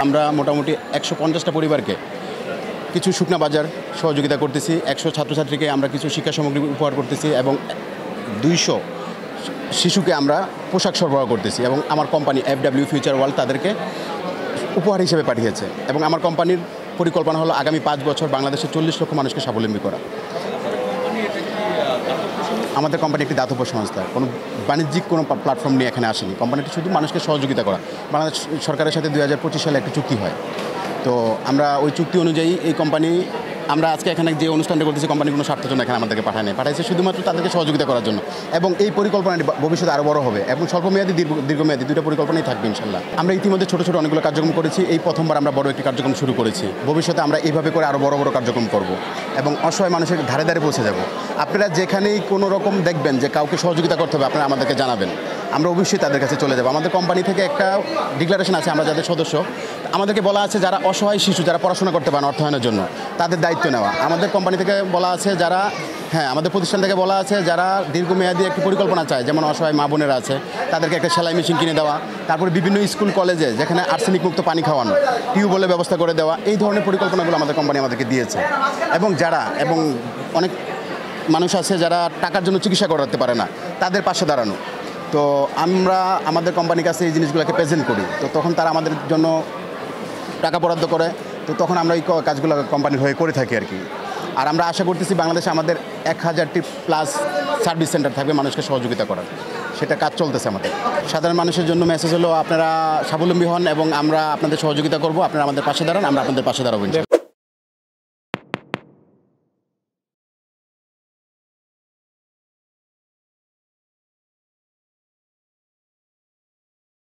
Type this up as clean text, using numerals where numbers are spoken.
আমরা মোটামুটি ১৫০টা পরিবারকে কিছু শুকনা বাজার সহযোগিতা করতেছি, ১০০ ছাত্রছাত্রীকে আমরা কিছু শিক্ষা সামগ্রী উপহার করতেছি এবং ২০০ শিশুকে আমরা পোশাক সরবরাহ করতেছি এবং আমার কোম্পানি FW ফিউচার ওয়ার্ল্ড তাদেরকে উপহার হিসেবে পাঠিয়েছে এবং আমার কোম্পানির পরিকল্পনা হলো আগামী ৫ বছর বাংলাদেশের ৪০ লক্ষ মানুষকে স্বাবলম্বী করা। আমাদের কোম্পানি একটি দাতব্য সংস্থা, কোনো বাণিজ্যিক কোনো প্ল্যাটফর্ম নিয়ে এখানে আসেনি। কোম্পানিটি শুধু মানুষকে সহযোগিতা করা। বাংলাদেশ সরকারের সাথে ২০২৫ সালে একটি চুক্তি হয়, তো আমরা ওই চুক্তি অনুযায়ী এই কোম্পানি আমরা আজকে এখানে যে অনুষ্ঠানটা করতেছি কোম্পানির কোনো স্বার্থের জন্য এখানে আমাদেরকে পাঠাইছে শুধুমাত্র তাদেরকে সহযোগিতা করার জন্য এবং এই পরিকল্পনাটি ভবিষ্যতে আরও বড় হবে এবং স্বল্পমেয়াদী দীর্ঘমেয়াদী দুটো পরিকল্পনাই থাকবে ইনশাল্লাহ। আমরা ইতিমধ্যে ছোটো ছোটো অনেকগুলো কার্যক্রম করেছি, এই প্রথমবার আমরা বড় একটি কার্যক্রম শুরু করেছি। ভবিষ্যতে আমরা এইভাবে করে আরও বড় বড় কার্যক্রম করব এবং অসহায় মানুষের ধারে ধারে পৌঁছে যাব। আপনারা যেখানেই কোনো রকম দেখবেন যে কাউকে সহযোগিতা করতে হবে আপনারা আমাদেরকে জানাবেন, আমরা অবশ্যই তাদের কাছে চলে যাব। আমাদের কোম্পানি থেকে একটা ডিক্লারেশন আছে, আমরা যাদের সদস্য আমাদেরকে বলা আছে যারা অসহায় শিশু যারা পড়াশোনা করতে পারেন অর্থায়নের জন্য তাদের দায়িত্ব নেওয়া। আমাদের কোম্পানি থেকে বলা আছে যারা আমাদের প্রতিষ্ঠান থেকে বলা আছে যারা দীর্ঘমেয়াদী একটি পরিকল্পনা চায়, যেমন অসহায় মা বোনেরা আছে তাদেরকে একটা সেলাই মেশিন কিনে দেওয়া, তারপরে বিভিন্ন স্কুল কলেজে যেখানে আর্সেনিক মুক্ত পানি খাওয়ানো, টিউবওয়েলের ব্যবস্থা করে দেওয়া, এই ধরনের পরিকল্পনাগুলো আমাদের কোম্পানি আমাদেরকে দিয়েছে। এবং অনেক মানুষ আছে যারা টাকার জন্য চিকিৎসা করাতে পারে না, তাদের পাশে দাঁড়ানো। তো আমরা আমাদের কোম্পানির কাছে এই জিনিসগুলোকে প্রেজেন্ট করি, তো তখন তারা আমাদের জন্য টাকা বরাদ্দ করে, তো তখন আমরা এই কাজগুলো কোম্পানির হয়ে করে থাকি আর কি। আর আমরা আশা করতেছি বাংলাদেশে আমাদের ১,০০০টি প্লাস সার্ভিস সেন্টার থাকবে মানুষকে সহযোগিতা করার, সেটা কাজ চলতেছে আমাদের। সাধারণ মানুষের জন্য মেসেজ হলো আপনারা স্বাবলম্বী হন এবং আমরা আপনাদের সহযোগিতা করব, আপনারা আমাদের পাশে দাঁড়ান, আমরা আপনাদের পাশে দাঁড়াবো।